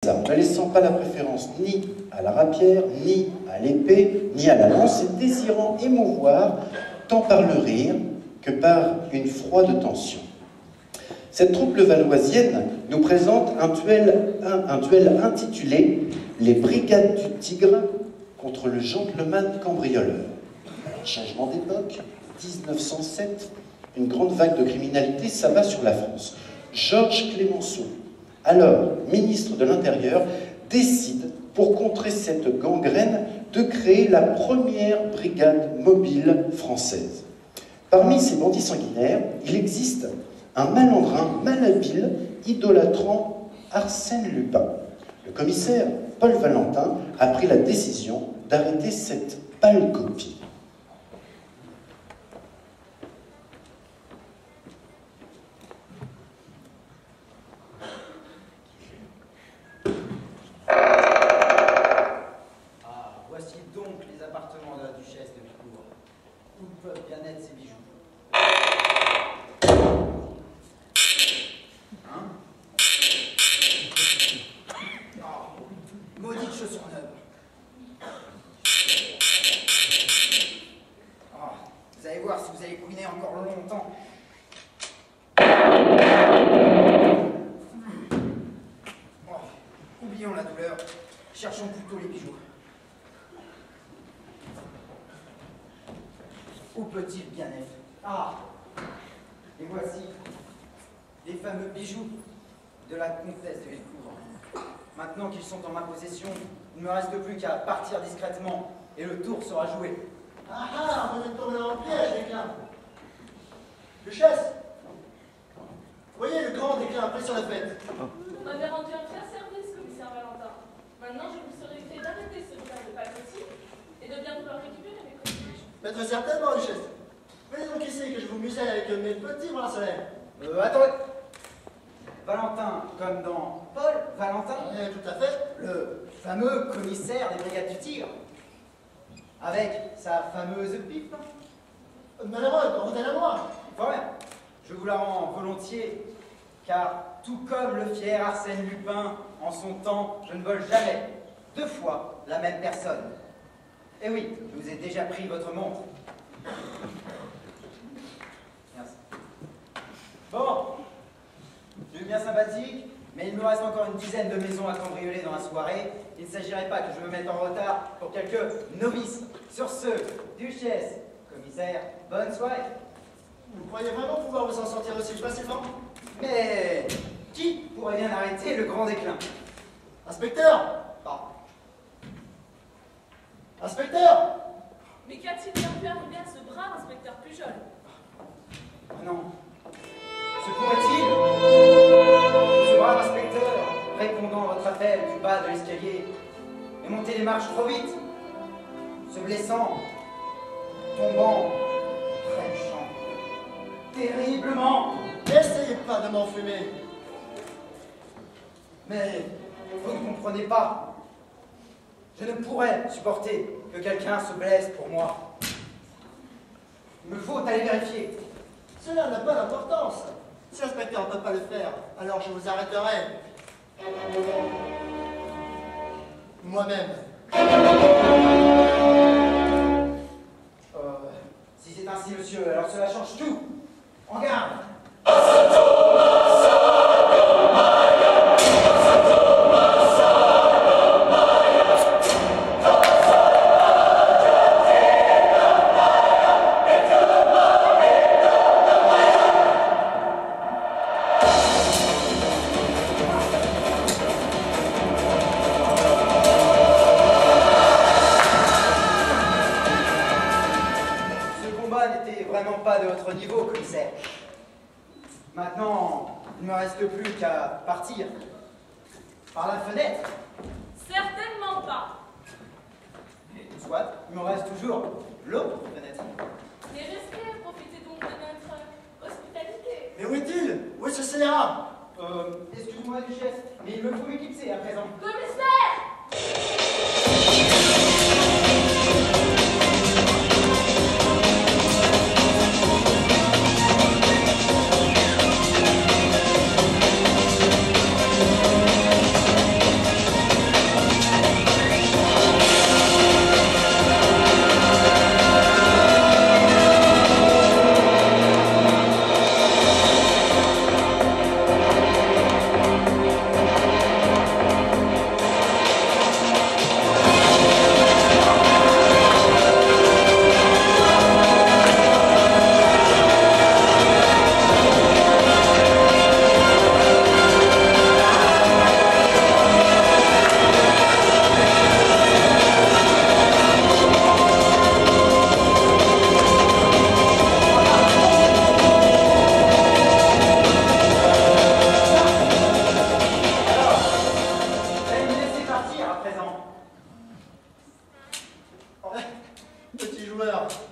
ne laissant pas la préférence ni à la rapière, ni à l'épée, ni à la lance, et désirant émouvoir tant par le rire que par une froide tension. Cette troupe levalloisienne nous présente un duel intitulé « Les brigades du Tigre contre le gentleman cambrioleur ». Changement d'époque, 1907, une grande vague de criminalité s'abat sur la France. Georges Clemenceau, alors ministre de l'Intérieur, décide, pour contrer cette gangrène, de créer la première brigade mobile française. Parmi ces bandits sanguinaires, il existe un malandrin malhabile idolâtrant Arsène Lupin. Le commissaire Paul Valentin a pris la décision d'arrêter cette pâle copie. Voici donc les appartements de la duchesse de Vicourt. Où peuvent bien être ses bijoux? Hein? Oh, maudite chaussure neuve. Oh, vous allez voir si vous allez couiner encore longtemps. Oh, oublions la douleur. Cherchons plutôt les bijoux. Où peut-il bien être? Ah! Et voici les fameux bijoux de la comtesse de Vicourt. Maintenant qu'ils sont en ma possession, il ne me reste plus qu'à partir discrètement et le tour sera joué. Ah ah, vous êtes tombé dans le piège, déclin. Duchesse, voyez le grand déclin après sur la fête. Vous m'avez rendu un fier service, commissaire Valentin. Maintenant, je vous serai fait d'arrêter ce cas de pacotille et de bien vouloir récupérer mes coquillages. Mais très certainement, Duchesse. Venez donc ici que je vous muselle avec mes petits bras solaires. Attendez! Valentin, comme dans Paul Valentin, Tout à fait. le fameux commissaire des brigades du Tigre, avec sa fameuse pipe. Malheureux, rendez-la moi. Voilà, je vous la rends volontiers, car tout comme le fier Arsène Lupin, en son temps, je ne vole jamais 2 fois la même personne. Et oui, je vous ai déjà pris votre montre. Merci. Bon, je suis bien sympathique, mais il me reste encore une dizaine de maisons à cambrioler dans la soirée. Il ne s'agirait pas que je me mette en retard pour quelques novices. Sur ce, duchesse, commissaire, bonne soirée. Vous croyez vraiment pouvoir vous en sortir aussi facilement? Mais qui pourrait bien arrêter le grand déclin? Inspecteur! Ah, Inspecteur! Mais qu'a-t-il bien pu arriver à ce brave inspecteur Pujol? oh non. Se pourrait-il que ce brave inspecteur, répondant à votre appel du bas de l'escalier, ait monté les marches trop vite, se blessant, tombant, trébuchant, terriblement? N'essayez pas de m'enfumer. Mais vous ne comprenez pas. Je ne pourrais supporter que quelqu'un se blesse pour moi. Il me faut aller vérifier. Cela n'a pas d'importance. Si l'inspecteur ne peut pas le faire, alors je vous arrêterai. Moi-même. Si c'est ainsi, monsieur, alors cela change tout. En garde. Pas de votre niveau, commissaire. Maintenant, il ne me reste plus qu'à partir. Par la fenêtre. Certainement pas. Soit, il me reste toujours l'autre fenêtre. Mais restez, profitez donc de notre hospitalité. Mais où est-il? Où est ce scélérat? Excuse-moi, duchesse, mais il me faut m'éclipser à présent. Commissaire! inspecteur.